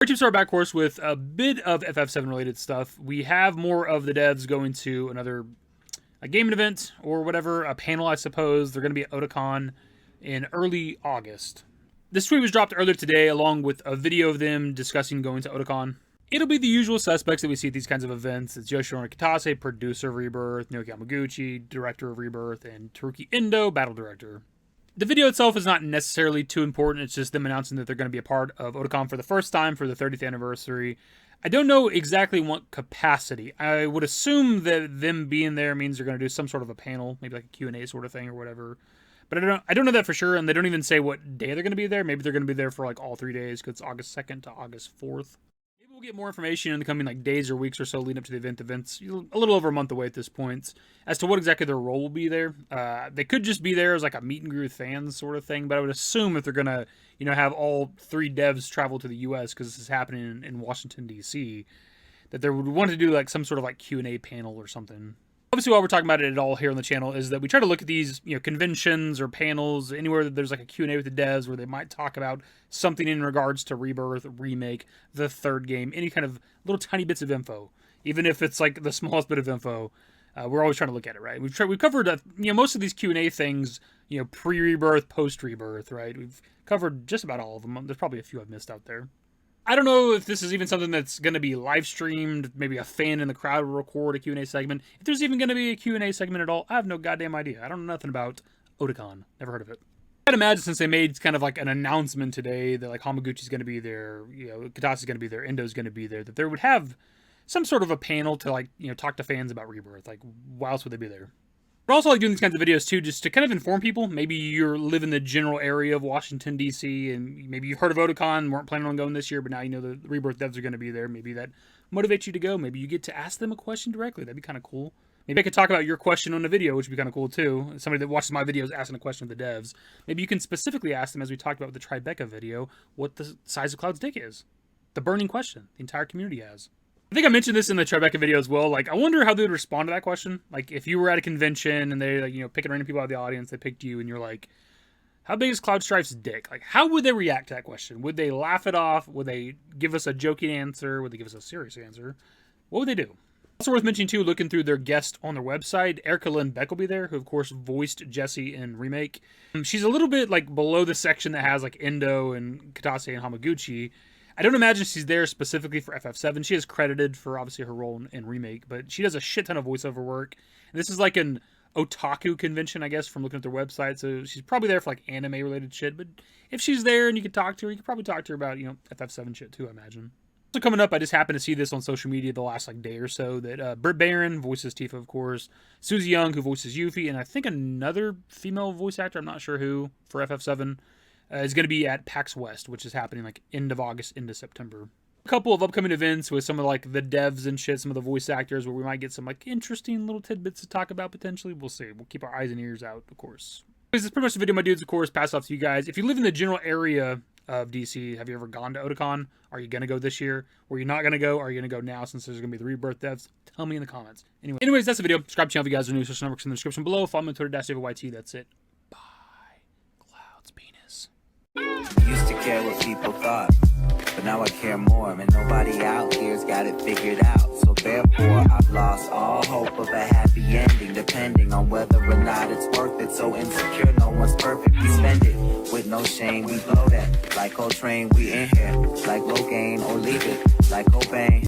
To start back course with a bit of FF7 related stuff. We have more of the devs going to a gaming event or whatever, a panel I suppose. They're going to be at Otakon in early August. This tweet was dropped earlier today along with a video of them discussing going to Otakon. It'll be the usual suspects that we see at these kinds of events. It's Yoshinori Kitase, producer of Rebirth, Naoki Hamaguchi, director of Rebirth, and Teruki Endo, battle director. The video itself is not necessarily too important. It's just them announcing that they're going to be a part of Otakon for the first time for the 30th anniversary. I don't know exactly what capacity. I would assume that them being there means they're going to do some sort of a panel, maybe like a Q&A sort of thing or whatever. But I don't know that for sure, and they don't even say what day they're going to be there. Maybe they're going to be there for like all 3 days, because it's August 2nd to August 4th. Maybe we'll get more information in the coming like days or weeks or so leading up to the event. The event's a little over a month away at this point as to what exactly their role will be there. They could just be there as like a meet and greet with fans sort of thing, but I would assume if they're going to, have all 3 devs travel to the U.S. because this is happening in Washington, D.C., that they would want to do like some sort of like Q&A panel or something. Obviously, while we're talking about it at all here on the channel is that we try to look at these, conventions or panels, anywhere that there's like a Q&A with the devs where they might talk about something in regards to Rebirth, Remake, the third game, any kind of little tiny bits of info. Even if it's like the smallest bit of info, we're always trying to look at it, right? We've covered, most of these Q&A things, pre-Rebirth, post-Rebirth, right? We've covered just about all of them. There's probably a few I've missed out there. I don't know if this is even something that's going to be live streamed. Maybe a fan in the crowd will record a Q&A segment. If there's even going to be a Q&A segment at all, I have no goddamn idea. I don't know nothing about Otakon. Never heard of it. I'd imagine since they made kind of like an announcement today that like Hamaguchi's going to be there, Kitase's going to be there, Endo's going to be there, that they would have some sort of a panel to like, talk to fans about Rebirth. Like, why else would they be there? We're also like doing these kinds of videos too, just to kind of inform people. Maybe you live in the general area of Washington, D.C., and maybe you've heard of Otakon, weren't planning on going this year, but now you know the Rebirth devs are going to be there. Maybe that motivates you to go. Maybe you get to ask them a question directly. That'd be kind of cool. Maybe I could talk about your question on the video, which would be kind of cool too. Somebody that watches my videos asking a question of the devs. Maybe you can specifically ask them, as we talked about with the Tribeca video, what the size of Cloud's dick is. The burning question the entire community has. I think I mentioned this in the Tribeca video as well. Like, I wonder how they would respond to that question. Like, if you were at a convention and they, like, picking random people out of the audience, they picked you, and you're like, how big is Cloud Strife's dick? Like, how would they react to that question? Would they laugh it off? Would they give us a joking answer? Would they give us a serious answer? What would they do? Also worth mentioning, too, looking through their guest on their website, Erica Lynn Beck will be there, who, of course, voiced Jessie in Remake. She's a little bit, like, below the section that has, like, Endo and Kitase and Hamaguchi. I don't imagine she's there specifically for FF7. She is credited for, obviously, her role in Remake, but she does a shit ton of voiceover work. And this is like an otaku convention, I guess, from looking at their website, so she's probably there for, like, anime-related shit. But if she's there and you can talk to her, you could probably talk to her about, FF7 shit, too, I imagine. Also coming up, I just happened to see this on social media the last, like, day or so, that Britt Baron voices Tifa, of course, Susie Young, who voices Yuffie, and I think another female voice actor, I'm not sure who, for FF7, is going to be at PAX West, which is happening like end of August into September. A couple of upcoming events with some of like the devs and shit, some of the voice actors, where we might get some like interesting little tidbits to talk about potentially. We'll see. We'll keep our eyes and ears out, of course. This is pretty much the video, my dudes. Of course, pass off to you guys. If you live in the general area of DC, have you ever gone to Otakon? Are you going to go this year? Were you not going to go? Are you going to go now since there's going to be the Rebirth devs? Tell me in the comments. Anyways, that's the video. Subscribe to the channel if you guys are new. Social networks in the description below. Follow me on Twitter, _DavidYT. That's it. Bye. Cloud's penis. Used to care what people thought, but now I care more, and nobody out here's got it figured out. So therefore, I've lost all hope of a happy ending, depending on whether or not it's worth it. So insecure, no one's perfect. We spend it with no shame. We blow that like Coltrane. We in here like Logain, or leave it like Cobain.